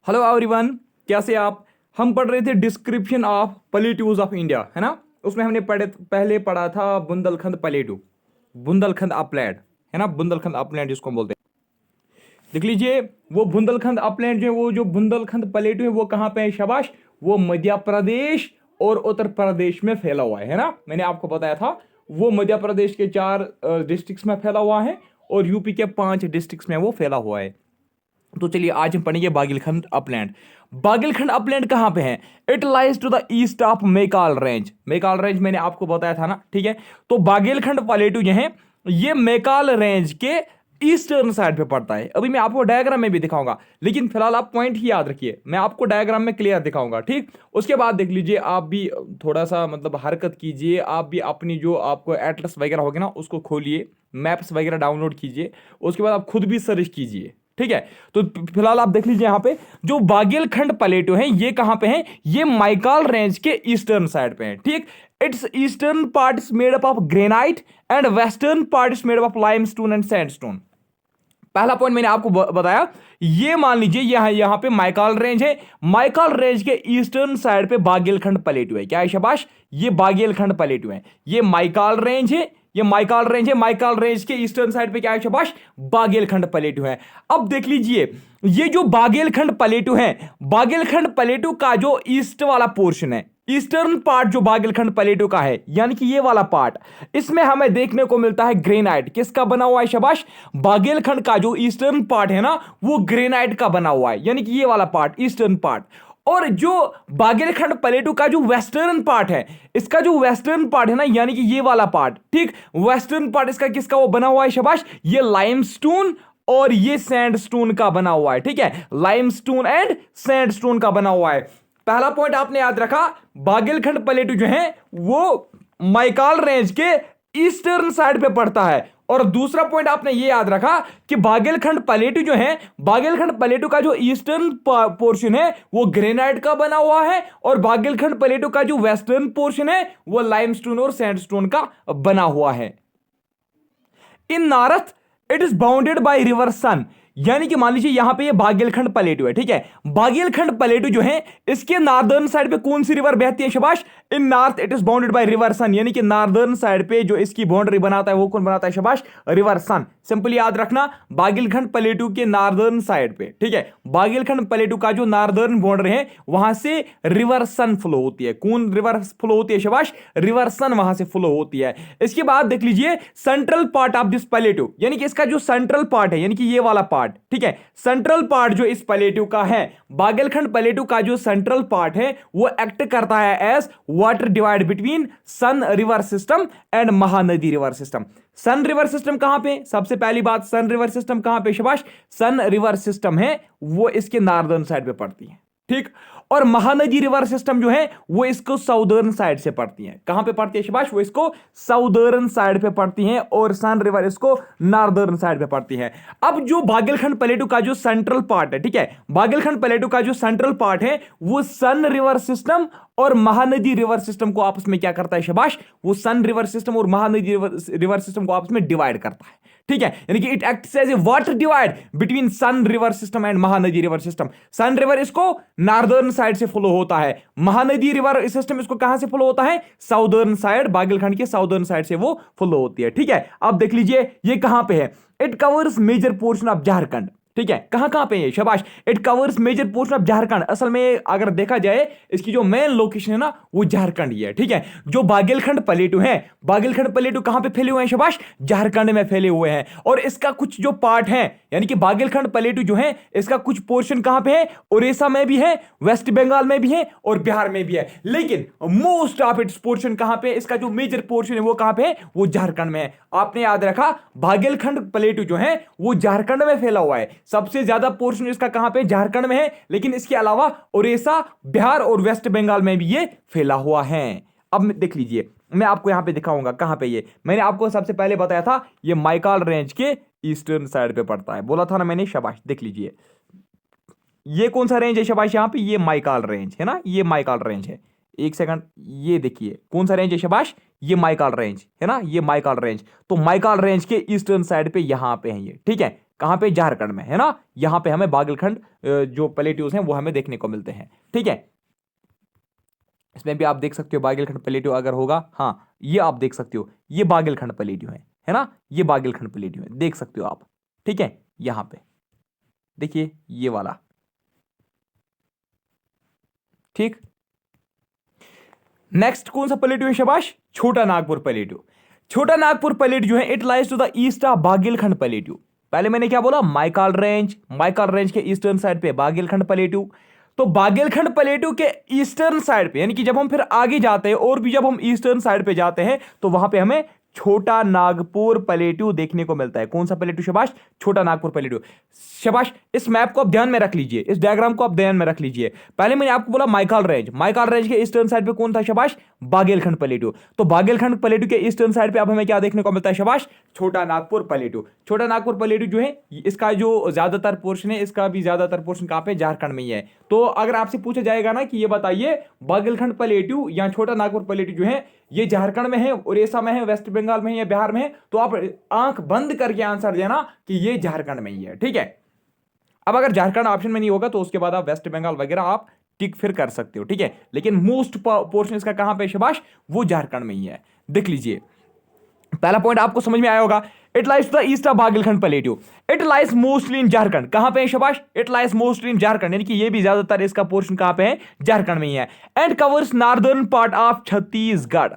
Hello everyone, कैसे आप। हम पढ़ रहे थे description of plateaus of India, है ना। उसमें हमने पहले पढ़ा था बुंदेलखंड प्लेटू, बुंदेलखंड अपलैंड, है ना। बुंदेलखंड अपलैंड जिसको हम बोलते हैं। देख लीजिए, वो बुंदेलखंड अपलैंड जो है, वो जो बुंदेलखंड प्लेटू है वो कहाँ पे है शाबाश। वो मध्य प्रदेश और उत्तर प्रदेश में फैला हुआ है ना। मैंने आपको बताया था वो मध्य प्रदेश के 4 डिस्ट्रिक्ट्स में फैला हुआ है और यूपी के 5 डिस्ट्रिक्ट्स में वो फैला हुआ है। तो चलिए आज हम पढ़ेंगे बागेलखंड अपलैंड। बागेलखंड अपलैंड कहां पे है? It lies to the east of Maikal range. Maikal range मैंने आपको बताया था ना, ठीक है। तो बागेलखंड प्लेटू जो है ये मैकाल रेंज के ईस्टर्न साइड पे पड़ता है। अभी मैं आपको डायग्राम में भी दिखाऊंगा, लेकिन फिलहाल आप पॉइंट ही याद रखिए, मैं आपको डायग्राम में क्लियर दिखाऊंगा, ठीक। उसके बाद देख लीजिए, आप भी थोड़ा सा मतलब हरकत कीजिए, आप भी अपनी जो आपको एटलस वगैरह होगा ना उसको खोलिए, मैप्स वगैरह डाउनलोड कीजिए, उसके बाद आप खुद भी सर्च कीजिए, ठीक है। तो फिलहाल आप देख लीजिए, यहां पे जो बागेलखंड प्लेटू है ये कहां पे है? ये मैकाल रेंज के ईस्टर्न साइड पे है, ठीक। It's eastern part is made up of granite and western part is made up of limestone and sandstone. पहला पॉइंट मैंने आपको बताया, ये मान लीजिए यहां पे मैकाल रेंज है। मैकाल रेंज के ईस्टर्न साइड पे बागेलखंड प्लेटू है। क्या है शाबाश? ये बागेलखंड प्लेटू है। ये मैकाल रेंज है, ये मैकाल रेंज है। मैकाल रेंज के ईस्टर्न साइड पे क्या है शाबाश? बागेलखंड प्लेटू है। अब देख लीजिए, ये जो बागेलखंड प्लेटू है, बागेलखंड प्लेटू का जो ईस्ट वाला पोर्शन है, ईस्टर्न पार्ट जो बागेलखंड प्लेटू का है, यानी कि ये वाला पार्ट, इसमें हमें देखने को मिलता है ग्रेनाइट। किसका बना हुआ है शाबाश? बागेलखंड का जो ईस्टर्न पार्ट है ना, वो ग्रेनाइट का बना हुआ है, यानी कि ये वाला पार्ट ईस्टर्न पार्ट। और जो बागेलखंड प्लेटू का जो वेस्टर्न पार्ट है, इसका जो वेस्टर्न पार्ट है ना, यानी कि ये वाला पार्ट, ठीक, वेस्टर्न पार्ट इसका किसका वो बना हुआ है शाबाश? ये लाइमस्टोन और ये सैंडस्टोन का बना हुआ है, ठीक है। लाइमस्टोन एंड सैंडस्टोन का बना हुआ है। पहला पॉइंट आपने याद रखा, बागेलखंड प्लेटू जो है वो मैकाल रेंज के ईस्टर्न साइड पे पड़ता है। और दूसरा पॉइंट आपने ये याद रखा कि बागेलखंड प्लेटू जो है, बागेलखंड प्लेटू का जो ईस्टर्न पोर्शन है वो ग्रेनाइट का बना हुआ है, और बागेलखंड प्लेटू का जो वेस्टर्न पोर्शन है वो लाइमस्टोन और सैंडस्टोन का बना हुआ है। In north it is bounded by river Son, यानी कि मान लीजिए यहां पे ये बागेलखंड प्लेटू है, ठीक है। बागेलखंड प्लेटू जो है इसके नॉर्दर्न साइड पे कौन सी रिवर बहती है शाबाश? In north it is bounded by river Son, यानी कि नॉर्दर्न साइड पे जो इसकी बाउंड्री बनाता है वो कौन बनाता है शाबाश? रिवर सन। सिंपली याद रखना, बागेलखंड प्लेटू के नॉर्दर्न साइड पे, ठीक है, बागेलखंड प्लेटू का जो नॉर्दर्न बाउंड्री है वहां से रिवर सन फ्लो होती है। कौन रिवर फ्लो होती है शाबाश? रिवर सन वहां से फ्लो होती है। इसके बाद देख लीजिए, सेंट्रल पार्ट ऑफ दिस प्लेटू, यानी कि इसका जो सेंट्रल पार्ट है, यानी कि ये वाला पार्ट, ठीक है, सेंट्रल पार्ट जो इस प्लेटू का है, बागेलखंड प्लेटू का जो सेंट्रल पार्ट है वो एक्ट करता है as water divide between Son river system and Mahanadi river system. Son river system कहां पे? सबसे पहली बात, सन रिवर सिस्टम कहां पे शाबाश? सन रिवर सिस्टम है वो इसके नॉर्दर्न साइड पे पड़ती है, ठीक। और महानदी रिवर सिस्टम जो है वो इसको साउदर्न साइड से पड़ती है। कहां पे पड़ती है शाबाश? वो इसको साउदर्न साइड पे पड़ती है, और सन रिवर इसको नॉर्दर्न साइड पे पड़ती है। अब जो बागेलखंड प्लेटू का जो सेंट्रल पार्ट है, ठीक है, बागेलखंड प्लेटू का जो सेंट्रल पार्ट है वो सन रिवर सिस्टम और महानदी रिवर सिस्टम को आपस में क्या करता है शाबाश? वो सन रिवर सिस्टम और महानदी रिवर सिस्टम को आपस में डिवाइड करता है, ठीक है। यानी कि it acts as a water divide between Son river system and Mahanadi river system. Son river इसको नॉर्दर्न साइड से फ्लो होता है, महानदी रिवर सिस्टम इसको कहां से फ्लो होता है? साउदर्न साइड, बागेलखंड के साउदर्न साइड से वो फ्लो होती है, ठीक है। अब देख लीजिए ये कहां पे है? It covers major portion of Jharkhand, ठीक है। कहां कहां पे है शाबाश? It covers major portion of Jharkhand. असल में अगर देखा जाए इसकी जो मेन लोकेशन है ना वो झारखंड ही है, ठीक है। जो बागेलखंड प्लेटू है, बागेलखंड प्लेटू कहां पे फैले हुए हैं शाबाश? झारखंड में फैले हुए हैं। और इसका कुछ जो पार्ट है, यानी कि बागेलखंड प्लेटू जो है इसका कुछ पोर्शन कहां पे है? उड़ीसा में भी है, वेस्ट बंगाल में भी है और बिहार में भी है। लेकिन मोस्ट ऑफ इट्स पोर्शन कहां पे? इसका जो मेजर पोर्शन है वो कहां पे है? वो झारखंड में है। आपने याद रखा, बागेलखंड प्लेटू जो है वो झारखंड में फैला हुआ है। सबसे ज्यादा पोर्शन इसका कहां पे? झारखंड में है, लेकिन इसके अलावा उड़ीसा, बिहार और वेस्ट बंगाल में भी ये फैला हुआ है। अब देख लीजिए, मैं आपको यहां पे दिखाऊंगा कहां पे ये। मैंने आपको सबसे पहले बताया था ये मैकाल रेंज के ईस्टर्न साइड पे पड़ता है, बोला था ना मैंने शाबाश। देख लीजिए ये कौन सा रेंज है शाबाश? यहां पे ये मैकाल रेंज है ना, ये मैकाल रेंज है। एक सेकंड, ये देखिए कौन सा रेंज है शाबाश? ये मैकाल रेंज है ना, ये मैकाल रेंज। तो मैकाल रेंज के ईस्टर्न साइड पे यहां पे है ये, ठीक है। कहां पे, झारखंड में, है ना। यहां पे हमें बागेलखंड जो प्लेट्यूज हैं वो हमें देखने को मिलते हैं, ठीक है। इसमें भी आप देख सकते हो बागेलखंड प्लेट्यू अगर होगा, हाँ ये आप देख सकते हो, ये बागेलखंड प्लेट्यू है ना, ये बागेलखंड प्लेट्यू है, देख सकते हो आप, ठीक है। यहां पे देखिए ये वाला, ठीक। नेक्स्ट कौन सा प्लेट्यू है शाबाश, छोटा नागपुर प्लेट्यू। छोटा नागपुर प्लेट जो है it lies to the east of Baghelkhand plateau. पहले मैंने क्या बोला, माइकाल रेंज, माइकाल रेंज के ईस्टर्न साइड पे बागेलखंड प्लेट्यू। तो बागेलखंड प्लेट्यू के ईस्टर्न साइड पे, यानी कि जब हम फिर आगे जाते हैं और भी जब हम ईस्टर्न साइड पे जाते हैं तो वहां पे हमें छोटा नागपुर प्लेट्यू देखने को मिलता है। कौन सा प्लेट्यू शाबाश, छोटा नागपुर प्लेट्यू। शाबाश, इस मैप को आप ध्यान में रख लीजिए, इस डायग्राम को आप ध्यान में रख लीजिए। पहले मैंने आपको बोला माइकाल रेंज, माइकाल रेंज के ईस्टर्न साइड पे कौन था शाबाश, बागेलखंड प्लेट्यू। तो बागेलखंड प्लेट्यू के ईस्टर्न साइड पे अब हमें क्या देखने को मिलता है शाबाश, छोटा नागपुर प्लेट्यू। छोटा नागपुर प्लेट्यू जो है इसका जो ज्यादातर पोर्शन है, इसका भी ज्यादातर पोर्शन कहां पे, झारखंड में ही है। तो अगर आपसे पूछा जाएगा ना कि ये बताइए बागेलखंड प्लेट्यू या छोटा नागपुर प्लेट्यू जो है ये झारखंड में है, उड़ीसा में है, वेस्ट बंगाल में है या बिहार में है, तो आप आंख बंद करके आंसर देना कि ये झारखंड में ही है, ठीक है। अब अगर झारखंड ऑप्शन में नहीं होगा तो उसके बाद आप वेस्ट बंगाल वगैरह आप टिक फिर कर सकते हो, ठीक है। लेकिन मोस्ट पोर्शन इसका कहां पे शाबाश, वो झारखंड में ही है। देख लीजिए, पहला पॉइंट आपको समझ में आया होगा, it lies to the east of Baghelkhand plateau, it lies mostly in Jharkhand. कहां पे है शाबाश, it lies mostly in Jharkhand, यानी कि ये भी ज्यादातर इसका पोर्शन कहां पे है, झारखंड में ही है। And covers northern part of Chhattisgarh,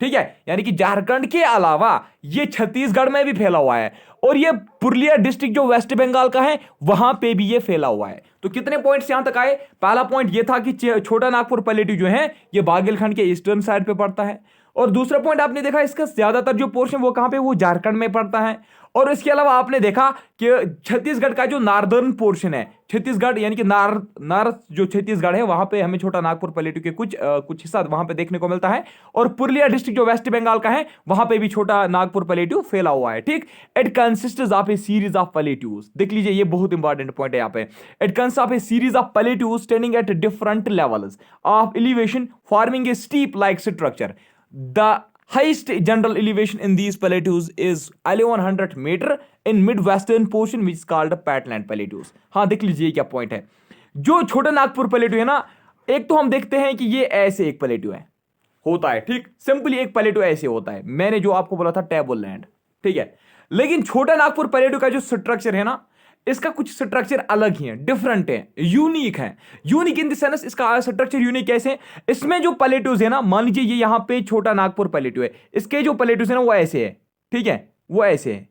ठीक है। यानी कि झारखंड के अलावा ये छत्तीसगढ़ में भी फैला हुआ है, और ये पुरुलिया डिस्ट्रिक्ट जो वेस्ट बंगाल का है वहां पे भी ये फैला हुआ है। तो कितने पॉइंट्स यहां तक आए, पहला पॉइंट ये था कि छोटा नागपुर प्लेट्यू जो है ये बागेलखंड के ईस्टर्न साइड पे पड़ता है, और दूसरा पॉइंट आपने देखा इसका ज्यादातर जो पोर्शन वो कहां पे, वो झारखंड में पड़ता है। और इसके अलावा आपने देखा कि छत्तीसगढ़ का जो नॉर्दर्न पोर्शन है, छत्तीसगढ़ यानी कि नॉर्थ जो छत्तीसगढ़ है वहां पे हमें छोटा नागपुर प्लेट्यू के कुछ हिस्सा वहां पे देखने को मिलता है, और पुरुलिया डिस्ट्रिक्ट जो वेस्ट बंगाल का है वहां पे भी छोटा नागपुर प्लेट्यू फैला हुआ है, ठीक। It consists of A series of plateaus, देख लीजिए ये बहुत इंपॉर्टेंट पॉइंट है यहाँ पे। It consist of A series of plateaus standing at different levels of elevation forming a steep like structure. The highest general elevation in these plateaus is 1100 meter in mid-western portion which is called Patland plateaus। हाँ देख लीजिए क्या point है, जो छोटा Nagpur plateau है ना, एक तो हम देखते हैं कि ये ऐसे एक प्लेट्यू है, होता है, ठीक। सिंपली एक प्लेट्यू ऐसे होता है, मैंने जो आपको बोला था टेबल लैंड, ठीक है। लेकिन छोटा नागपुर प्लेट्यू का जो स्ट्रक्चर है ना, इसका कुछ स्ट्रक्चर अलग ही है, डिफरेंट है, यूनिक है। यूनिक इन द सेंस इसका स्ट्रक्चर यूनिक कैसे, इसमें जो प्लेट्यूज है ना, मान लीजिए ये यहां पे छोटा नागपुर प्लेट्यू है, इसके जो प्लेट्यूज है ना वो ऐसे है, ठीक है, वो ऐसे है,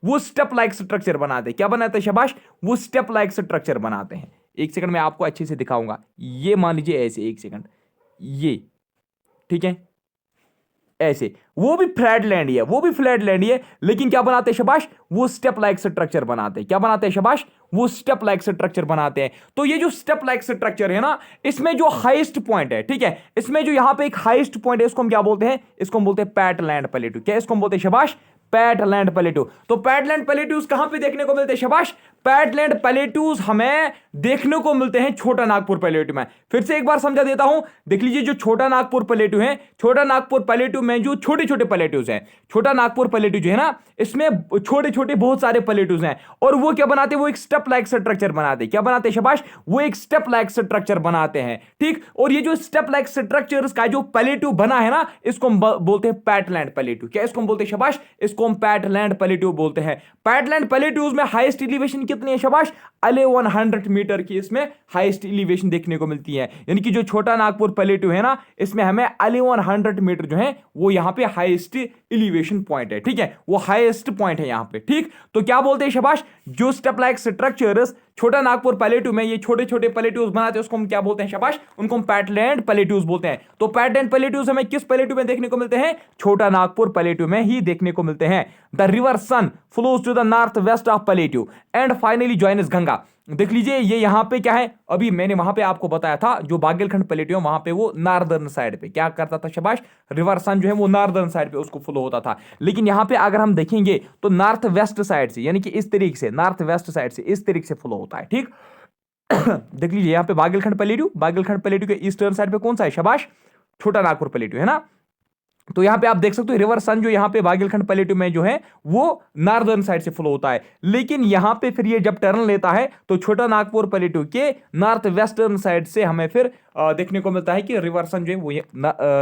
वो स्टेप लाइक स्ट्रक्चर बनाते हैं। क्या बनाते हैं शाबाश, वो स्टेप लाइक स्ट्रक्चर बनाते हैं। एक सेकंड में आपको अच्छे से दिखाऊंगा, ये मान लीजिए ऐसे, एक सेकंड, ये ठीक है ऐसे, वो भी फ्लैट लैंड ही है, वो भी फ्लैट लैंड ही है, लेकिन क्या बनाते हैं शाबाश, वो स्टेप लाइक स्ट्रक्चर बनाते हैं। क्या बनाते हैं शाबाश, वो स्टेप लाइक स्ट्रक्चर बनाते हैं। तो ये जो स्टेप लाइक स्ट्रक्चर है ना, इसमें जो हाईएस्ट पॉइंट है, ठीक है, इसमें जो यहां पे एक हाईएस्ट पॉइंट है, इसको हम क्या बोलते हैं, इसको हम बोलते हैं पैटलैंड प्लेट्यू। क्या इसको हम बोलते हैं शाबाश, पैटलैंड प्लेट्यू। तो पैटलैंड प्लेट्यूज कहां पे देखने को मिलते हैं शाबाश, पैटलैंड प्लेट्यूज हमें देखने को मिलते हैं छोटा नागपुर प्लेट्यू में। फिर से एक बार समझा देता हूं, देख लीजिए जो छोटा नागपुर प्लेट्यू है, छोटा नागपुर प्लेट्यू में जो छोटे छोटे प्लेट्यूज हैं, छोटा नागपुर प्लेट्यू जो है ना, इसमें छोटे छोटे बहुत सारे प्लेट्यूज हैं, और वो क्या बनाते हैं, वो एक स्टेप लाइक स्ट्रक्चर बनाते हैं। क्या बनाते हैं शाबाश, वो एक स्टेप लाइक स्ट्रक्चर बनाते हैं, ठीक। और ये जो स्टेप लाइक स्ट्रक्चर का जो प्लेट्यू बना है ना, इसको हम बोलते हैं पैटलैंड प्लेट्यू। क्या इसको हम बोलते हैं शाबाश, इसको हम पैटलैंड प्लेट्यू बोलते हैं। पैटलैंड प्लेट्यूज में हाईएस्ट एलिवेशन कितनी है शाबाश, 1100 मीटर की इसमें हाईएस्ट एलिवेशन देखने को मिलती है। यानी कि जो छोटा नागपुर प्लेट्यू है ना, इसमें हमें 1100 मीटर जो है वो यहां पे हाईएस्ट एलिवेशन पॉइंट है, ठीक है, वो हाईएस्ट पॉइंट है यहां पे, ठीक। तो क्या बोलते हैं शाबाश, जो स्टेप लाइक स्ट्रक्चर्स छोटा नागपुर प्लेट्यू में ये छोटे छोटे प्लेट्यूज बनाते हैं, उसको हम क्या बोलते हैं शाबाश, उनको हम पैटलैंड प्लेट्यूज बोलते हैं। तो पैटलैंड प्लेट्यूज हमें किस प्लेट्यू में देखने को मिलते हैं, छोटा नागपुर प्लेट्यू में ही देखने को मिलते हैं। The river Son flows to the north west of plateau and finally joins Ganga. देख लीजिए ये यहां पे क्या है, अभी मैंने वहां पे आपको बताया था, जो बागेलखंड प्लेट्यू है वहां पे वो नॉर्दर्न साइड पे क्या करता था शाबाश, रिवर सन जो है वो नॉर्दर्न साइड पे उसको फ्लो होता था। लेकिन यहां पे अगर हम देखेंगे तो नॉर्थ वेस्ट साइड से, यानी कि इस तरीके से, नॉर्थ वेस्ट साइड से इस तरीके से फ्लो होता है, ठीक। देख लीजिए यहां पे बागेलखंड प्लेट्यू के ईस्टर्न साइड पे कौन सा है शाबाश, छोटा नागपुर प्लेट्यू है ना, तो यहां पे आप देख सकते हो रिवर सन जो यहां पे बागेलखंड प्लेटू में जो है वो नॉर्दर्न साइड से फ्लो होता है, लेकिन यहां पे फिर ये जब टर्न लेता है तो छोटा नागपुर प्लेटू के नॉर्थ वेस्टर्न साइड से हमें फिर देखने को मिलता है कि रिवर सन जो है वो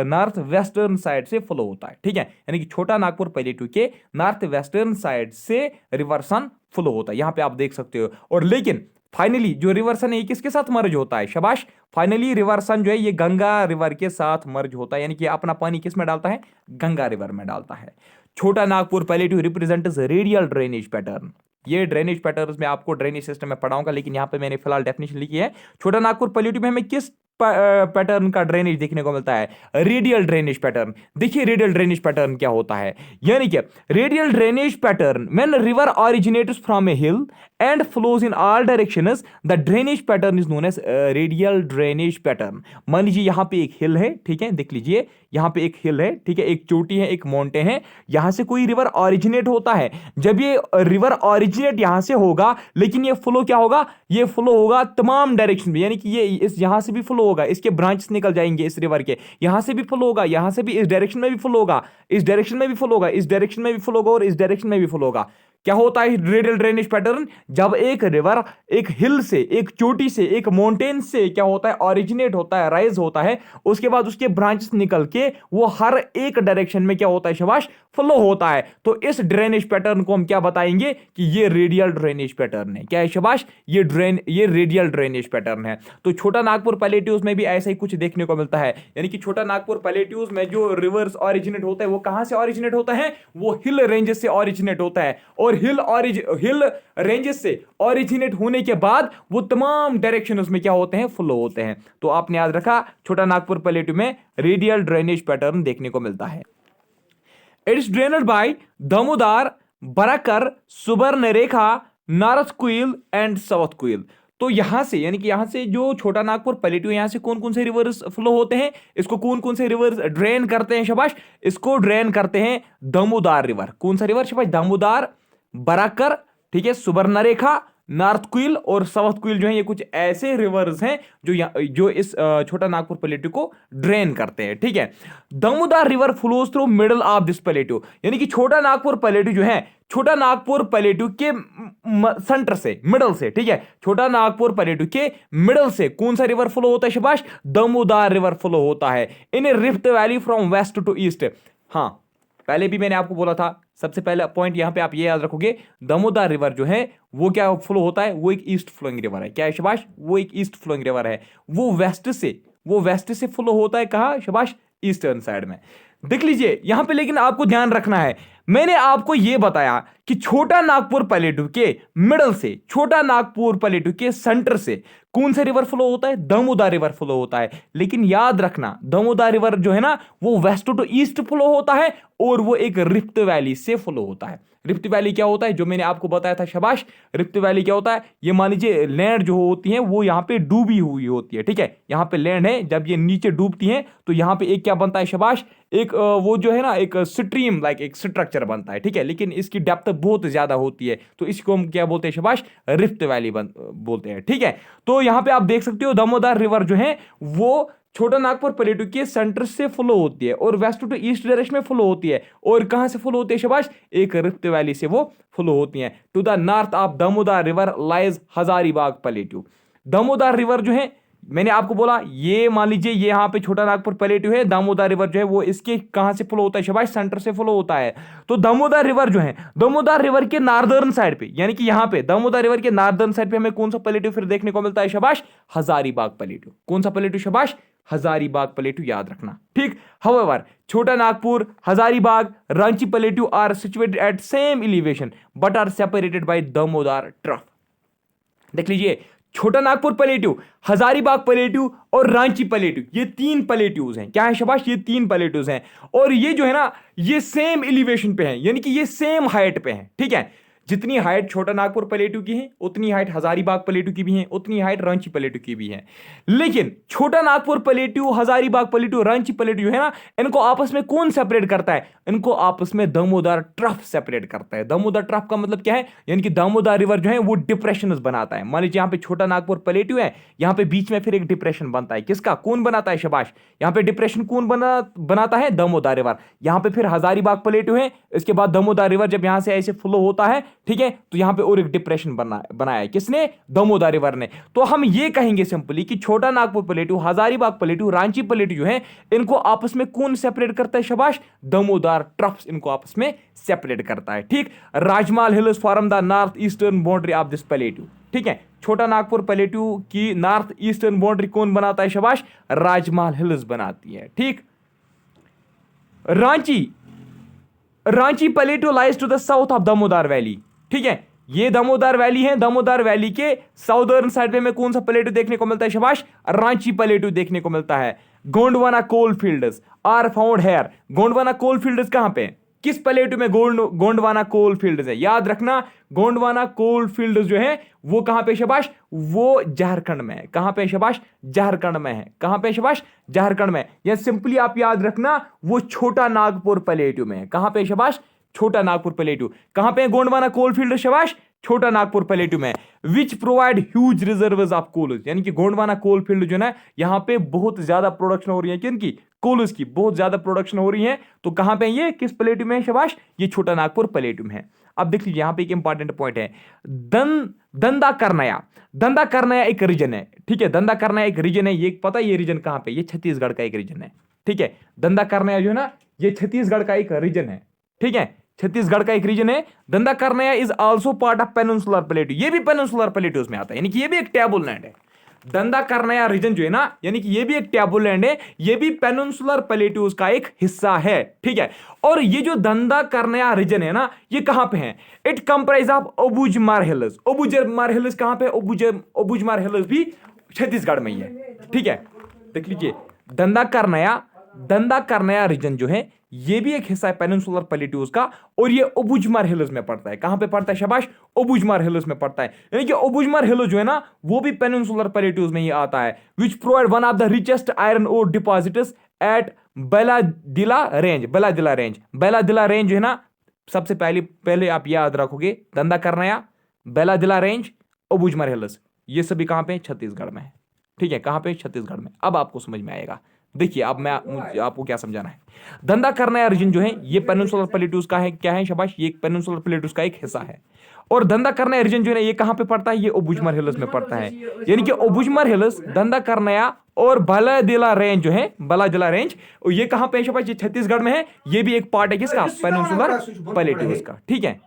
नॉर्थ वेस्टर्न साइड से फ्लो होता है। ठीक है, यानी कि छोटा नागपुर प्लेटू के नॉर्थ वेस्टर्न साइड से रिवर सन फ्लो होता है, यहां पे आप देख सकते हो। और लेकिन फाइनली जो रिवर सन है ये किसके साथ मर्ज होता है? शाबाश, फाइनली रिवर सन जो है ये गंगा रिवर के साथ मर्ज होता है, यानी कि अपना पानी किस में डालता है? गंगा रिवर में डालता है। छोटा Nagpur प्लेटू represents radial drainage pattern. ये ड्रेनेज पैटर्न में आपको ड्रेनेज सिस्टम में पढ़ाऊंगा, लेकिन यहां पे मैंने फिलहाल डेफिनेशन लिखी है। छोटा नागपुर प्लेटू में हमें किस पैटर्न का ड्रेनेज देखने को मिलता है? Radial drainage pattern. देखिए रेडियल ड्रेनेज पैटर्न क्या होता है, यानी कि radial drainage pattern when river originates from a hill and flows in all directions the drainage pattern is known as radial drainage pattern. मान लीजिए यहां पे एक हिल है, ठीक है, देख लीजिए यहां पे एक हिल है, ठीक है, एक चोटी है, एक माउंटेन है, यहां से कोई रिवर ऑरिजिनेट होता है। जब ये रिवर ऑरिजिनेट यहां से होगा, लेकिन ये फ्लो क्या होगा? ये फ्लो होगा तमाम डायरेक्शन में, यानी कि ये इस यहां से भी फ्लो होगा, इसके ब्रांचेस निकल जाएंगे इस रिवर के, यहां से भी फ्लो होगा, यहां से भी, इस डायरेक्शन में भी फ्लो होगा, इस डायरेक्शन में भी फ्लो होगा, इस डायरेक्शन में भी फ्लो होगा और इस डायरेक्शन में भी फ्लो होगा। क्या होता है रेडियल ड्रेनेज पैटर्न? जब एक रिवर एक हिल से, एक चोटी से, एक माउंटेन से क्या होता है? ऑरिजिनेट होता है, राइज होता है, उसके बाद उसके ब्रांचेस निकल के वो हर एक डायरेक्शन में क्या होता है? शाबाश, फ्लो होता है। तो इस ड्रेनेज पैटर्न को हम क्या बताएंगे कि ये रेडियल ड्रेनेज पैटर्न है। क्या है? शाबाश, ये रेडियल ड्रेनेज पैटर्न है। तो छोटा नागपुर प्लेट्यूज में भी ऐसा ही कुछ देखने को मिलता है, यानी कि छोटा नागपुर प्लेट्यूज में जो रिवर्स ऑरिजिनेट होता है वो कहां से ऑरिजिनेट होता है? वो हिल रेंजेस से ऑरिजिनेट होता है, और हिल रेंजेस से ओरिजिनेट होने के बाद वो तमाम डायरेक्शन में क्या होते हैं? फ्लो होते हैं। तो आपने याद रखा छोटा नागपुर प्लेटू में रेडियल ड्रेनेज पैटर्न देखने को मिलता है। It's drained by Damodar, Barakar, Subarnarekha, north Koel and south Koel. तो यहां से, यानी कि यहां से जो छोटा नागपुर प्लेटू, यहां से कौन कौन से रिवर्स फ्लो होते हैं? इसको कौन कौन से रिवर्स ड्रेन करते हैं? शाबाश, इसको ड्रेन करते हैं दामोदर रिवर। कौन सा रिवर? शाबाश, दामोदर, बराकर, ठीक है, सुबर्णरेखा, नॉर्थ क्विल और साउथ क्विल जो है ये कुछ ऐसे रिवर्स हैं जो इस छोटा नागपुर प्लेटू को ड्रेन करते हैं। ठीक है, Damodar river flows through middle of this प्लेटू, यानी कि छोटा नागपुर प्लेटू जो है, छोटा नागपुर प्लेटू के सेंटर से, मिडल से, ठीक है, छोटा नागपुर प्लेटू के मिडल से कौन सा रिवर फ्लो होता है? शाबाश, दामोदर रिवर फ्लो होता है in a rift valley from west to east. हाँ, पहले भी मैंने आपको बोला था, सबसे पहला पॉइंट यहां पे आप ये याद रखोगे, दामोदर रिवर जो है वो क्या फ्लो होता है? वो एक ईस्ट फ्लोइंग रिवर है। क्या है? शाबाश, वो एक ईस्ट फ्लोइंग रिवर है। वो वेस्ट से फ्लो होता है कहां? शाबाश, ईस्टर्न साइड में। देख लीजिए यहां पे, लेकिन आपको ध्यान रखना है, मैंने आपको यह बताया कि छोटा नागपुर प्लेटू के मिडल से, छोटा नागपुर प्लेटू के सेंटर से कौन सा रिवर फ्लो होता है? दामोदर रिवर फ्लो होता है। लेकिन याद रखना, दामोदर रिवर जो है ना वो वेस्ट टू ईस्ट फ्लो होता है और वो एक रिफ्ट वैली से फ्लो होता है। रिफ्ट वैली क्या होता है? जो मैंने आपको बताया था, शाबाश, रिफ्ट वैली क्या होता है? ये मान लीजिए लैंड जो होती है वो यहाँ पे डूबी हुई होती है। ठीक है, यहाँ पे लैंड है, जब ये नीचे डूबती है तो यहाँ पे एक क्या बनता है? शाबाश, एक वो जो है ना एक स्ट्रीम लाइक एक स्ट्रक्चर बनता है। ठीक है, लेकिन इसकी डेप्थ बहुत ज्यादा होती है, तो इसको हम क्या बोलते हैं? शाबाश, रिफ्ट वैली बोलते हैं। ठीक है, तो यहां पे आप देख सकते हो दामोदर रिवर जो है वो छोटा नागपुर प्लेटू के सेंटर से फ्लो होती है और वेस्ट टू ईस्ट डायरेक्शन में फ्लो होती है। और कहां से फ्लो होती है? शाबाश, एक रिफ्ट वैली से वो फ्लो होती है। To the north of Damodar river lies Hazaribagh plateau. Damodar river जो है, मैंने आपको बोला, ये मान लीजिए ये यहाँ पे छोटा नागपुर प्लेटू है, दामोदर रिवर जो है वो इसके कहां से फ्लो होता है? शाबाश, सेंटर से फ्लो होता है। तो दामोदर रिवर जो है, दामोदर रिवर के नॉर्दर्न साइड पे, यानी कि यहाँ पे दामोदर रिवर के नॉर्दर्न साइड पे हमें कौन सा प्लेटू फिर देखने को मिलता है? शाबाश, हजारीबाग प्लेटू। कौन सा प्लेटू? शाबाश, हजारीबाग प्लेटू, याद रखना। ठीक, however Chota Nagpur, Hazaribagh, Ranchi plateau are situated at same elevation but are separated by Damodar trough. देख लीजिए, छोटा नागपुर प्लेटू, हजारीबाग प्लेटू और रांची प्लेटू, ये तीन प्लेटूज हैं। क्या है? शाबाश, ये तीन प्लेटूज हैं और ये जो है ना ये सेम एलिवेशन पे हैं, यानी कि ये सेम हाइट पे हैं। ठीक है, जितनी हाइट छोटा नागपुर प्लेटू की है उतनी हाइट हजारीबाग प्लेटू की भी है, उतनी हाइट रांची प्लेटू की भी है। लेकिन छोटा नागपुर प्लेटू, हजारीबाग प्लेटू, रांची प्लेटू जो है ना, इनको आपस में कौन सेपरेट करता है? इनको आपस में दामोदर ट्रफ सेपरेट करता है। दामोदर ट्रफ का मतलब क्या है? यानी कि दामोदर रिवर जो है वो डिप्रेशन बनाता है। मान लीजिए यहाँ पे छोटा नागपुर प्लेटू है, यहाँ पे बीच में फिर एक डिप्रेशन बनता है। किसका? कौन बनाता है? शाबाश, यहाँ पे डिप्रेशन कौन बनाता है? दामोदर रिवर। यहाँ पे फिर हजारीबाग प्लेटू है, इसके बाद दामोदर रिवर जब यहाँ से ऐसे फ्लो होता है, ठीक है, तो यहाँ पे और एक डिप्रेशन बनाया है। किसने? दामोदर रिवर ने। तो हम ये कहेंगे सिंपली कि छोटा नागपुर प्लेटू, हजारीबाग प्लेटू, रांची प्लेटू जो है, इनको आपस में कौन सेपरेट करता है? शाबाश, दामोदर ट्रफ्स इनको आपस में सेपरेट करता है। ठीक, Rajmahal hills form the north eastern boundary of this plateau. ठीक है, छोटा नागपुर प्लेटू की नॉर्थ ईस्टर्न बाउंड्री कौन बनाता है? शाबाश, राजमाल हिल्स बनाती है। ठीक, Ranchi plateau lies to the south of Damodar valley. ठीक है, ये दामोदर वैली है, दामोदर वैली के साउदर्न साइड में कौन सा प्लेटू देखने को मिलता है? शाबाश, रांची प्लेटू देखने को मिलता है। Gondwana coal fields are found here. Gondwana coal fields कहां पे? किस प्लेटू में गोंडवाना कोल फील्ड्स है? याद रखना, गोंडवाना कोल फील्ड्स जो है वो कहां पे? शाबाश, वो झारखंड में है। कहां पे? शाबाश, झारखंड में है। कहां पे? शाबाश, झारखंड में। या सिंपली आप याद रखना, वो छोटा नागपुर प्लेटू में है। कहां पे? शाबाश, छोटा नागपुर प्लेटू। कहां पे? गोंडवाना कोल फील्ड, शाबाश, छोटा नागपुर प्लेटू में। Which provide huge reserves of coal. यानी कि गोंडवाना कोल फील्ड जो है यहाँ पे बहुत ज्यादा प्रोडक्शन हो रही है। किनकी? कोल्स की बहुत ज्यादा प्रोडक्शन हो रही है। तो कहां पे? ये किस प्लेटू में है? शाबाश, ये छोटा नागपुर प्लेटू में है। अब देख लीजिए, यहां पे एक इंपॉर्टेंट पॉइंट है, दंदा करनया। दंदा करनया एक रीजन है। ठीक है, दंदा करनया एक रीजन है। ये पता है ये रीजन कहां पे? ये छत्तीसगढ़ का एक रीजन है। ठीक है, दंदा करनया जो है ना, ये छत्तीसगढ़ का एक रीजन है। ठीक है, छत्तीसगढ़ का एक रीजन है। Dandakaranya is also part of peninsular plateau. ये भी पेनिनसुलर प्लेटूज में आता है, यानी कि ये भी एक टेबल लैंड है। दंदा करनया रीजन जो है ना, यानी कि ये भी एक टेबल लैंड है, ये भी पेनिनसुलर प्लेटूज का एक हिस्सा है। ठीक है, और ये जो दंदा करनया रीजन है ना, ये कहां पे है? It comprise of Abujhmar hills. Abujhmar hills कहां पे? ओबुजमार हिल्स भी छत्तीसगढ़ में ही है। ठीक है, देख लीजिए, दंदा करनया रीजन जो है ये भी एक हिस्सा है पेनिनसुलर प्लेटूज का, और ये ओबुजमार हिल्स में पड़ता है। कहां पे पड़ता है? शाबाश, ओबुजमार हिल्स में पड़ता है। यानी कि ओबुजमार हिल्स जो है ना, वो भी पेनिनसुलर प्लेटूज में ही आता है। Which provide one of the richest iron ore deposits at Bailadila range. Bailadila range जो है ना, सबसे पहले आप याद रखोगे, दंदा करनया, बेलादिला रेंज, ओबुजमार हिल्स, ये सभी कहां पे? छत्तीसगढ़ में है। ठीक है, कहां पे? छत्तीसगढ़ में। अब आपको समझ में आएगा। देखिए, अब मैं आपको क्या समझाना है। दंदा करनया रीजन जो है ये पेनिनसुलर प्लेटूज का है। क्या है? शाबाश, ये पेनिनसुलर प्लेटूज का एक हिस्सा है। और दंदा करनया रीजन जो है ये कहां पे पड़ता है? ये ओबुजमार हिल्स में पड़ता है। यानी कि ओबुजमार हिल्स, दंदा करनया और बालादिला रेंज जो है, बालादिला रेंज, और ये कहां पे? शाबाश, ये छत्तीसगढ़ में है। ये भी एक पार्ट है किसका? पेनिनसुलर प्लेटूज का। ठीक है,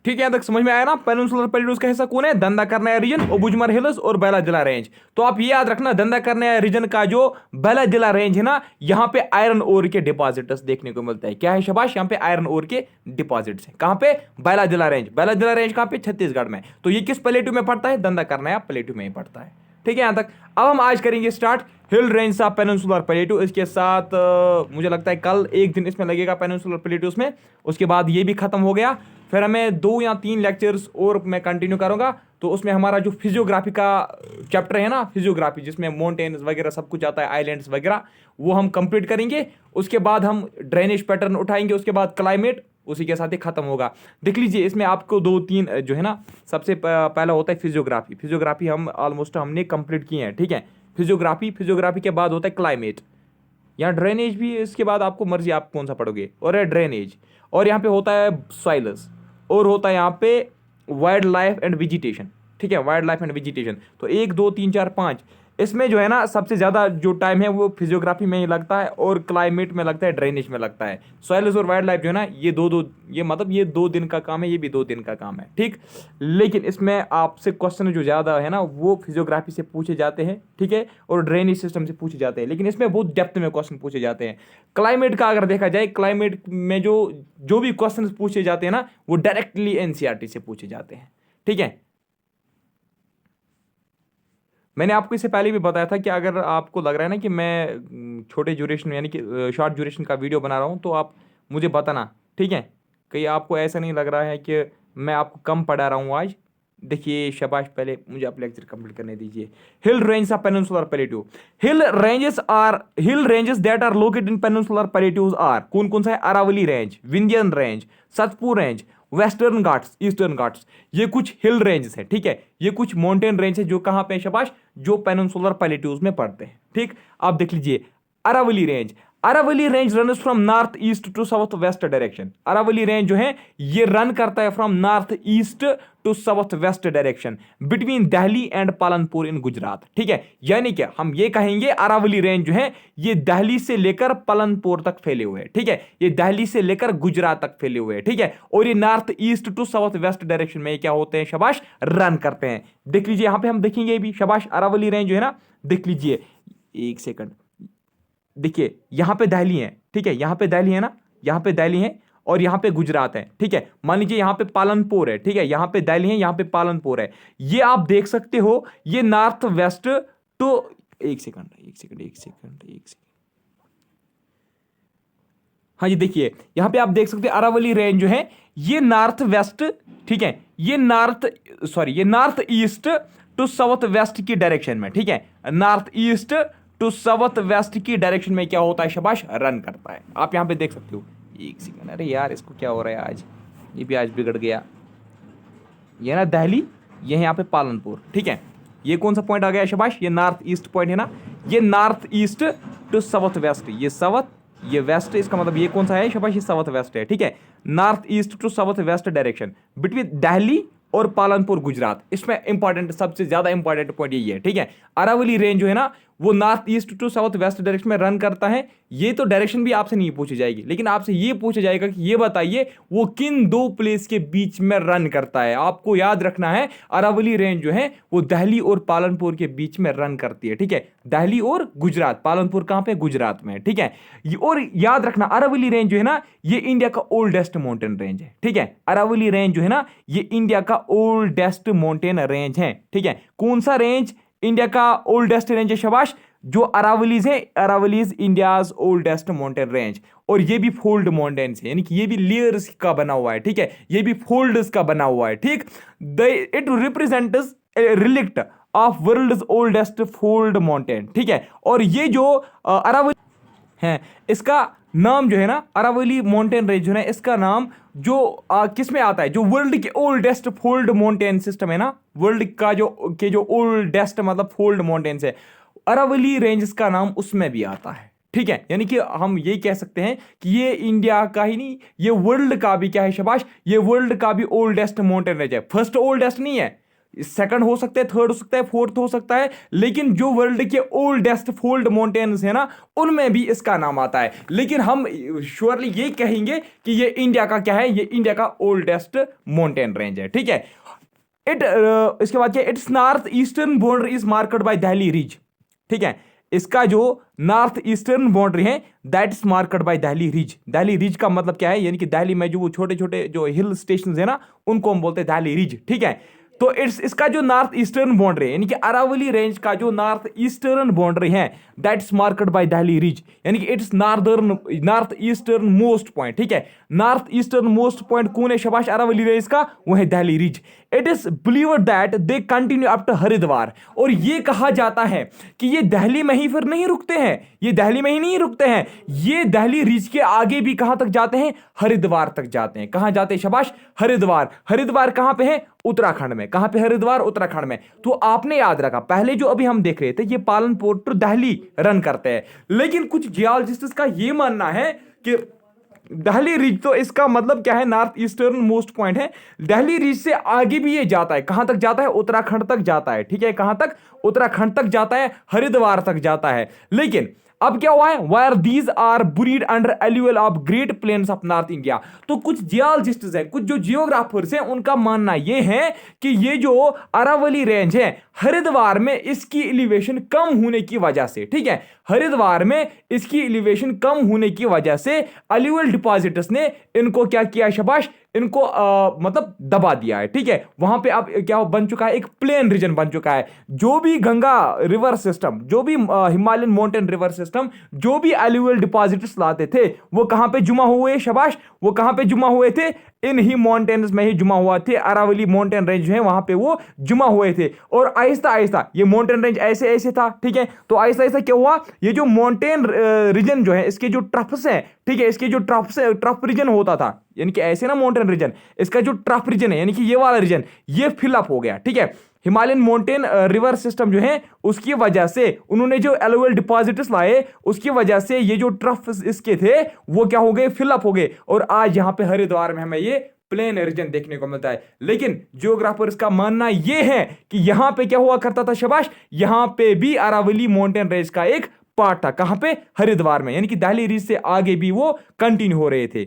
ठीक है, यहां तक समझ में आया ना? पेनिनसुलर प्लेटूज का हिस्सा कौन है? दंदा करनया रीजन, ओबुजमार हिल्स और बेलादिला रेंज। तो आप ये याद रखना, दंदा करनया रीजन का जो बेलादिला रेंज है ना, यहां पे आयरन ओर के डिपॉजिट्स देखने को मिलता है। क्या है? शाबाश, यहां पे आयरन ओर के डिपॉजिट्स हैं। कहां पे? बेलादिला रेंज। बेलादिला रेंज कहां पे? छत्तीसगढ़ में। तो ये किस प्लेटू में पड़ता है? दंदा करनया प्लेटू में ही पड़ता है। ठीक है, यहां तक। अब हम आज करेंगे start hill range of peninsular प्लेटू। इसके साथ मुझे लगता है कल एक दिन इसमें लगेगा पेनिनसुलर प्लेटूज में, उसके बाद ये भी खत्म हो गया। फिर हमें 2 या 3 लेक्चर्स और मैं कंटिन्यू करूंगा। तो उसमें हमारा जो फिजियोग्राफी का चैप्टर है ना, फिजियोग्राफी, जिसमें माउंटेन्स वगैरह सब कुछ आता है, आइलैंड्स वगैरह, वो हम कंप्लीट करेंगे। उसके बाद हम ड्रेनेज पैटर्न उठाएंगे, उसके बाद क्लाइमेट, उसी के साथ ही खत्म होगा। देख लीजिए, इसमें आपको 2-3 जो है ना, सबसे पहला होता है फिजियोग्राफी। फिजियोग्राफी हम ऑलमोस्ट हमने कंप्लीट किए हैं। ठीक है, फिजियोग्राफी के बाद होता है क्लाइमेट, यहाँ ड्रेनेज भी, इसके बाद आपको मर्जी आप कौन सा पढ़ोगे, और है ड्रेनेज, और यहाँ पे होता है सॉइल्स, और होता है यहाँ पे वाइल्ड लाइफ एंड वेजिटेशन। ठीक है, वाइल्ड लाइफ एंड वेजिटेशन। तो 1 2 3 4 5 इसमें जो है ना, सबसे ज़्यादा जो टाइम है वो फिजियोग्राफी में ही लगता है, और क्लाइमेट में लगता है, ड्रेनेज में लगता है। सॉइल्स और वाइल्ड लाइफ जो है ना, ये ये मतलब ये 2 दिन का काम है, ये भी 2 दिन का काम है। ठीक, लेकिन इसमें आपसे क्वेश्चन जो ज़्यादा है ना, वो फिजियोग्राफी से पूछे जाते हैं। ठीक है, और ड्रेनेज सिस्टम से पूछे जाते हैं, लेकिन इसमें बहुत डेप्थ में क्वेश्चन पूछे जाते हैं। क्लाइमेट का अगर देखा जाए, क्लाइमेट में जो भी क्वेश्चन पूछे जाते हैं ना, वो डायरेक्टली एनसीईआरटी से पूछे जाते हैं। ठीक है, मैंने आपको इससे पहले भी बताया था कि अगर आपको लग रहा है ना कि मैं छोटे ड्यूरेशन यानी कि शॉर्ट ड्यूरेशन का वीडियो बना रहा हूँ, तो आप मुझे बताना। ठीक है, कहीं आपको ऐसा नहीं लग रहा है कि मैं आपको कम पढ़ा रहा हूँ आज? देखिए शाबाश, पहले मुझे आप लेक्चर कंप्लीट करने दीजिए। Hill range of peninsular plateau, hill ranges that are located in peninsular plateaus are, कौन कौन सा है? Aravalli range, Vindhyan range, Satpura range, Western Ghats, Eastern Ghats, ये कुछ हिल रेंजेस है। ठीक है, ये कुछ माउंटेन रेंज है जो कहां पे? शाबाश, जो पेनिनसुलर प्लेट्यूज में पड़ते हैं। ठीक, आप देख लीजिए Aravalli range. Aravalli range run from north east to south west direction. Aravalli range जो है ये रन करता है from north east to south west direction between Delhi and Palanpur in Gujarat. ठीक है, यानी कि हम ये कहेंगे अरावली रेंज जो है ये दिल्ली से लेकर पालनपुर तक फैले हुए हैं। ठीक है, ये दिल्ली से लेकर गुजरात तक फैले हुए हैं। ठीक है, और ये north east to south west direction में क्या होते हैं? शाबाश, रन करते हैं। देख लीजिए यहां पे हम देखेंगे भी, शाबाश, अरावली रेंज जो है ना, देख लीजिए, एक सेकंड, देखिए यहां पे दिल्ली है। ठीक है, यहां पे दिल्ली है ना, यहां पे दिल्ली है और यहां पे गुजरात है। ठीक है, मान लीजिए यहां पे पालनपुर है। ठीक है, यहां पे दिल्ली है, यहां पे पालनपुर है। ये आप देख सकते हो, ये नॉर्थ वेस्ट टू, एक सेकंड, हाँ जी, देखिए यहां पे आप देख सकते हैं अरावली रेंज जो है ये नॉर्थ वेस्ट, ठीक है, ये north east to south west की डायरेक्शन में। ठीक है, north east to south west की डायरेक्शन में क्या होता है? शाबाश, रन करता है। आप यहां पे देख सकते हो, एक सेकंड, अरे यार इसको क्या हो रहा है आज, ये भी आज बिगड़ गया। ये ना दिल्ली, ये है यहाँ पे पालनपुर। ठीक है, ये कौन सा पॉइंट आ गया? शाबाश, ये नॉर्थ ईस्ट पॉइंट है ना, ये north east to south west, ये साउथ, ये वेस्ट, इसका मतलब ये कौन सा है? शाबाश, ये साउथ वेस्ट है। ठीक है, north east to south west direction between Delhi और पालनपुर गुजरात। इसमें इंपॉर्टेंट, सबसे ज्यादा इंपॉर्टेंट पॉइंट यही है। ठीक है, अरावली रेंज जो है ना वो north east to south west direction में रन करता है। ये तो डायरेक्शन भी आपसे नहीं पूछी जाएगी, लेकिन आपसे ये पूछा जाएगा कि ये बताइए वो किन दो प्लेस के बीच में रन करता है। आपको याद रखना है अरावली रेंज जो है वो दिल्ली और पालनपुर के बीच में रन करती है। ठीक है, दिल्ली और गुजरात, पालनपुर कहां पे? गुजरात में। ठीक है, और याद रखना अरावली रेंज जो है ना ये इंडिया का ओल्डेस्ट माउंटेन रेंज है। ठीक है, अरावली रेंज जो है ना ये इंडिया का ओल्डेस्ट माउंटेन रेंज है। ठीक है, कौन सा रेंज इंडिया का ओल्डेस्ट रेंज है? शाबाश, जो अरावलीज है, Aravallis India's oldest mountain range. और ये भी फोल्ड माउंटेन्स है, यानी कि ये भी लेयर्स का बना हुआ है। ठीक है, ये भी फोल्ड्स का बना हुआ है। ठीक, it represents relict of world's oldest fold mountain. ठीक है, और ये जो अरावली है इसका नाम जो है ना, अरावली माउंटेन रेंज जो है इसका नाम जो किस में आता है? जो वर्ल्ड के ओल्डेस्ट फोल्ड माउंटेन सिस्टम है ना, वर्ल्ड का जो ओल्डेस्ट मतलब फोल्ड माउंटेन्स है, अरावली रेंज का नाम उसमें भी आता है। ठीक है, यानी कि हम ये कह सकते हैं कि ये इंडिया का ही नहीं, ये वर्ल्ड का भी क्या है? शाबाश, ये वर्ल्ड का भी ओल्डेस्ट माउंटेन रेंज है। फर्स्ट ओल्डेस्ट नहीं है, सेकंड हो सकता है, थर्ड हो सकता है, फोर्थ हो सकता है, लेकिन जो वर्ल्ड के ओल्डेस्ट फोल्ड माउंटेन्स है ना उनमें भी इसका नाम आता है। लेकिन हम श्योरली ये कहेंगे कि ये इंडिया का क्या है? ये इंडिया का ओल्डेस्ट माउंटेन रेंज है। ठीक है, इसके बाद क्या? Its north eastern boundary is marked by Delhi ridge. ठीक है, इसका जो नॉर्थ ईस्टर्न बाउंड्री है that is marked by Delhi ridge. Delhi ridge का मतलब क्या है? यानी कि दिल्ली में जो वो छोटे छोटे जो हिल स्टेशन है ना उनको हम बोलते हैं दिल्ली रिज। ठीक है, तो इसका जो नॉर्थ ईस्टर्न बाउंड्री है यानी कि अरावली रेंज का जो नॉर्थ ईस्टर्न बाउंड्री है that is marked by Delhi ridge, यानी कि its north eastern most point. ठीक है, नॉर्थ ईस्टर्न मोस्ट पॉइंट कौन है? शाबाश, अरावली रेंज का वो है Delhi ridge. It is believed that they continue up to Haridwar, और ये कहा जाता है कि ये दिल्ली में ही फिर नहीं रुकते हैं, ये दिल्ली में ही नहीं रुकते हैं, ये दिल्ली रिज के आगे भी कहां तक जाते हैं? हरिद्वार तक जाते हैं। कहां जाते हैं? शाबाश, हरिद्वार। हरिद्वार कहां पे है? उत्तराखंड में। कहां पे? हरिद्वार, उत्तराखंड में। तो आपने याद रखा, पहले जो अभी हम देख रहे थे ये पालनपुर टू दिल्ली रन करते हैं, लेकिन कुछ जियोलॉजिस्ट्स का ये मानना है कि दिल्ली रिज तो इसका मतलब क्या है? नॉर्थ ईस्टर्न मोस्ट पॉइंट है। दिल्ली रिज से आगे भी ये जाता है। कहां तक जाता है? उत्तराखंड तक जाता है। ठीक है, कहां तक? उत्तराखंड तक जाता है, हरिद्वार तक जाता है। लेकिन अब क्या हुआ है? Where these are buried under alluvial of great plains of north India. तो कुछ जियोलॉजिस्ट्स हैं, कुछ जो जियोग्राफर्स हैं, उनका मानना यह है कि ये जो अरावली रेंज है हरिद्वार में इसकी एलिवेशन कम होने की वजह से, ठीक है, हरिद्वार में इसकी एलिवेशन कम होने की वजह से एल्यूअल डिपॉजिटर्स ने इनको क्या किया? शाबाश, इनको मतलब दबा दिया है। ठीक है, वहां पे अब क्या बन चुका है? एक प्लेन रीजन बन चुका है। जो भी गंगा रिवर सिस्टम, जो भी हिमालयन माउंटेन रिवर सिस्टम, जो भी एल्यूअल डिपॉजिट्स लाते थे वो कहां पे जुमा हुए? शाबाश, वो कहां पे जुमा हुए थे? इन ही माउंटेन्स में ही जुमा हुआ थे। अरावली माउंटेन रेंज जो है वहां पे वो जुमा हुए थे। और आहिस्ता आहिस्ता ये माउंटेन रेंज ऐसे ऐसे था, ठीक है। तो आहिस्ता आहिस्ता क्या हुआ, ये जो माउंटेन रीजन जो है, इसके जो ट्रफ्स है, ठीक है, इसके जो ट्रफ्स है, ट्रफ रीजन होता था, यानी कि ऐसे ना माउंटेन रीजन, इसका जो ट्रफ रीजन है, यानी कि ये वाला रीजन, ये फिलअप हो गया, ठीक है। हिमालयन माउंटेन रिवर सिस्टम जो है उसकी वजह से उन्होंने जो एलुवियल डिपॉजिट्स लाए, उसकी वजह से ये जो ट्रफ इसके थे वो क्या हो गए, फिलअप हो गए। और आज यहां पे हरिद्वार में हमें ये प्लेन रीजन देखने को मिलता है। लेकिन जियोग्राफर्स का मानना यह है कि यहां पे क्या हुआ करता था, शाबाश, यहां पे भी अरावली माउंटेन रेंज का एक पार्ट था। कहां पे? हरिद्वार में, यानी कि दहली रीज से आगे भी वो कंटिन्यू हो रहे थे।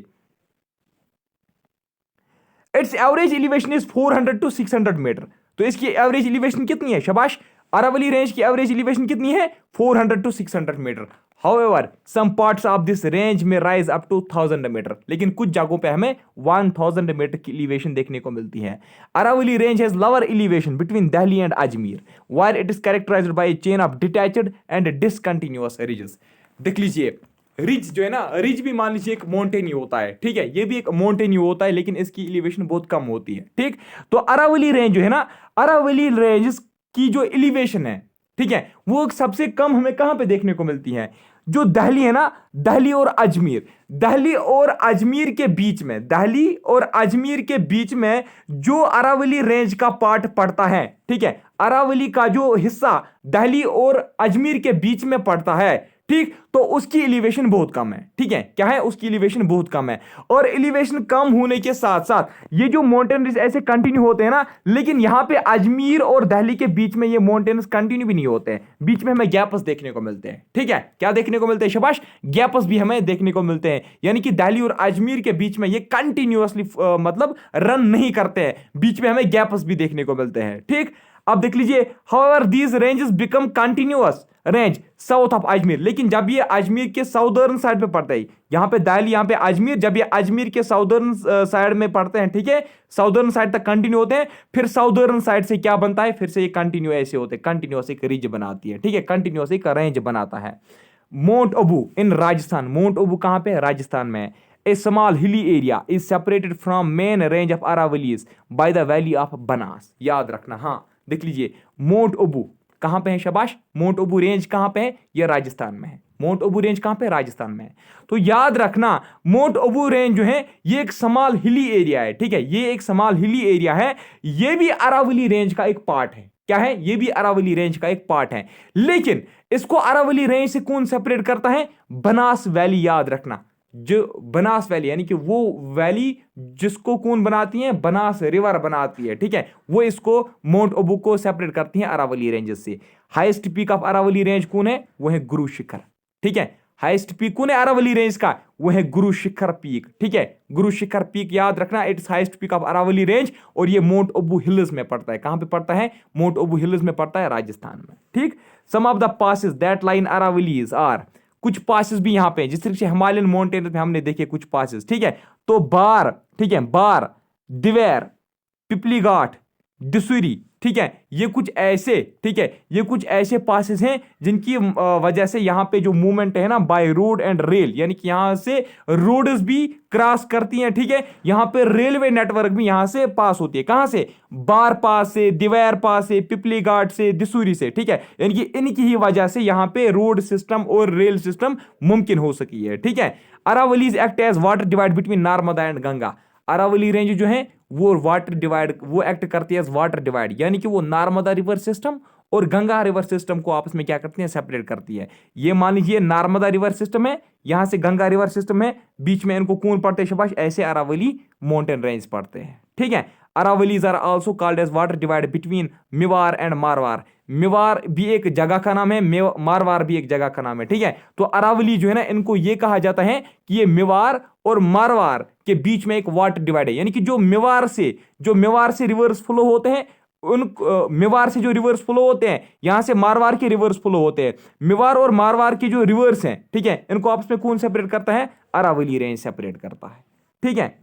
Its average elevation is 400 to 600 metre. तो इसकी एवरेज एलिवेशन कितनी है, शाबाश? अरावली रेंज की एवरेज एलिवेशन कितनी है? 400 to 600 metre. However, some parts of this range में rise up to 1000 मीटर, लेकिन कुछ जगहों पे हमें 1000 मीटर की एलिवेशन देखने को मिलती है। Aravalli range has lower elevation between Delhi and Ajmer, while it is characterized by a chain of detached and discontinuous ridges। देख लीजिए, रिज जो है ना, रिज भी मान लीजिए एक माउंटेन ही होता है, ठीक है, ये भी एक माउंटेन ही होता है, लेकिन इसकी एलिवेशन बहुत कम होती है, ठीक। तो अरावली रेंज जो है ना, अरावली रेंज की जो एलिवेशन है, ठीक है, वो सबसे कम हमें कहां पे देखने को मिलती है? जो दिल्ली है ना, दिल्ली और अजमेर, दिल्ली और अजमेर के बीच में, दिल्ली और अजमेर के बीच में जो अरावली रेंज का पार्ट पड़ता है, ठीक है, अरावली का जो हिस्सा दिल्ली और अजमेर के बीच में पड़ता है, ठीक, तो उसकी एलिवेशन बहुत कम है, ठीक है। क्या है? उसकी एलिवेशन बहुत कम है। और एलिवेशन कम होने के साथ साथ ये जो माउंटेन ऐसे कंटिन्यू होते हैं ना, लेकिन यहां पे अजमेर और दिल्ली के बीच में ये माउंटेन्स कंटिन्यू भी नहीं होते हैं, बीच में हमें गैप्स देखने को मिलते हैं, ठीक है। क्या देखने को मिलते हैं, शाबाश? गैप्स भी हमें देखने को मिलते हैं, यानी कि दिल्ली और अजमेर के बीच में ये कंटिन्यूअसली मतलब रन नहीं करते हैं, बीच में हमें गैप्स भी देखने को मिलते हैं, ठीक। अब देख लीजिए, however these ranges become continuous range south of Ajmer, लेकिन जब ये अजमेर के साउदर्न साइड पे पड़ता है, यहां पे दिल्ली, यहां पे अजमेर, जब ये अजमेर के साउदर्न साइड में पड़ते हैं, ठीक है, साउदर्न साइड तक कंटिन्यू होते हैं, फिर साउदर्न साइड से क्या बनता है, फिर से ये कंटिन्यू ऐसे होते हैं, कंटिन्यूअस एक रिज बनाती है, ठीक है, कंटिन्यूअस एक रेंज बनाता है। Mount Abu in Rajasthan, mount Abu कहां पे? राजस्थान में। A small hilly area is separated from main range of Aravallis by the valley of Banas. याद रखना, हाँ, देख लीजिए, माउंट अबू कहां पे है, शाबाश? माउंट अबू रेंज कहां पे है? ये राजस्थान में है। माउंट अबू रेंज कहां पे? राजस्थान में है। तो याद रखना, माउंट अबू रेंज जो है ये एक स्मॉल हिली एरिया है, ठीक है, ये एक स्मॉल हिली एरिया है, ये भी अरावली रेंज का एक पार्ट है। क्या है? ये भी अरावली रेंज का एक पार्ट है, लेकिन इसको अरावली रेंज से कौन सेपरेट करता है? बनास वैली। याद रखना, जो बनास वैली, यानी कि वो वैली जिसको कौन बनाती है? बनास रिवर बनाती है, ठीक है, वो इसको माउंट अबू को सेपरेट करती है अरावली रेंजेस से। Highest peak of Aravalli range कौन है? वो है गुरु शिखर, ठीक है। हाईएस्ट पीक कौन है अरावली रेंज का? वो है गुरु शिखर पीक, ठीक है, गुरु शिखर पीक। याद रखना, its highest peak of Aravalli range, और ये माउंट अबू हिल्स में पड़ता है। कहां पे पड़ता है? माउंट अबू हिल्स में पड़ता है, राजस्थान में, ठीक। Some of the passes that line Aravallis are, कुछ पासेस भी यहां पे, जिस तरीके से हिमालयन माउंटेन में हमने देखे कुछ पासेस, ठीक है। तो बार, ठीक है, बार, दिवेर, पिपली घाट, डिसूरी, ठीक है, ये कुछ ऐसे, ठीक है, ये कुछ ऐसे पासेस हैं जिनकी वजह से यहां पे जो मूवमेंट है ना बाय रोड एंड रेल, यानी कि यहां से रोड्स भी क्रॉस करती हैं, ठीक है, यहां पे रेलवे नेटवर्क भी यहां से पास होती है। कहां से? बार पास से, दिवेर पास से, पिपली घाट से, दिसूरी से, ठीक है, यानी कि इनकी ही वजह से यहां पे रोड सिस्टम और रेल सिस्टम मुमकिन हो सकी है, ठीक है। Aravallis act as water divide between Narmada and Ganga. Aravalli range जो है वो वाटर डिवाइड, वो एक्ट करती है वाटर डिवाइड, यानी कि वो नर्मदा रिवर सिस्टम और गंगा रिवर सिस्टम को आपस में क्या करती है? सेपरेट करती है। ये मान लीजिए नर्मदा रिवर सिस्टम है, यहां से गंगा रिवर सिस्टम है, बीच में इनको कौन पड़ते हैं? शाबाश, ऐसे अरावली माउंटेन रेंज पड़ते हैं, ठीक है। Aravallis are also called as water divide between Mewar and Marwar. Mewar भी एक जगह का नाम है, मारवार भी एक जगह का नाम है, ठीक है। तो अरावली जो है ना, इनको ये कहा जाता है कि ये मेवार और मारवार के बीच में एक वाटर डिवाइड है, यानी कि जो मेवार से रिवर्स फ्लो होते हैं, उन मेवार से जो रिवर्स फ्लो होते हैं, यहां से मारवार के रिवर्स फ्लो होते हैं। मेवार और मारवार के जो रिवर्स हैं, ठीक है, इनको आपस में कौन सेपरेट करता है? अरावली रेंज सेपरेट करता है, ठीक है।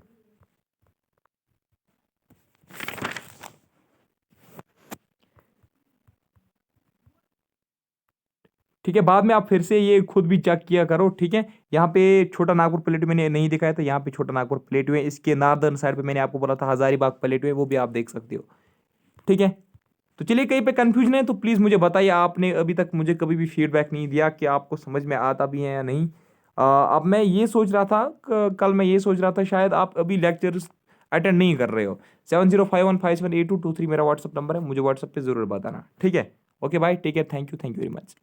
ठीक है। ठीक है। बाद में आप फिर से ये खुद भी चेक किया करो, ठीक है। यहाँ पे छोटा नागपुर प्लेटू मैंने नहीं दिखाया था, यहाँ पे छोटा नागपुर प्लेटू है। इसके नॉर्दर्न साइड पे मैंने आपको बोला था हजारीबाग प्लेटू है, वो भी आप देख सकते हो, ठीक है। तो चलिए, कहीं पे कंफ्यूजन है तो प्लीज़ मुझे बताइए। आपने अभी तक मुझे कभी भी फीडबैक नहीं दिया कि आपको समझ में आता भी है या नहीं। अब मैं ये सोच रहा था, कल मैं ये सोच रहा था शायद आप अभी लेक्चर्स अटेंड नहीं कर रहे हो। 7051578223 मेरा व्हाट्सअप नंबर है, मुझे व्हाट्सअप पे ज़रूर बताना, ठीक है। Okay bye, take care, thank you very much.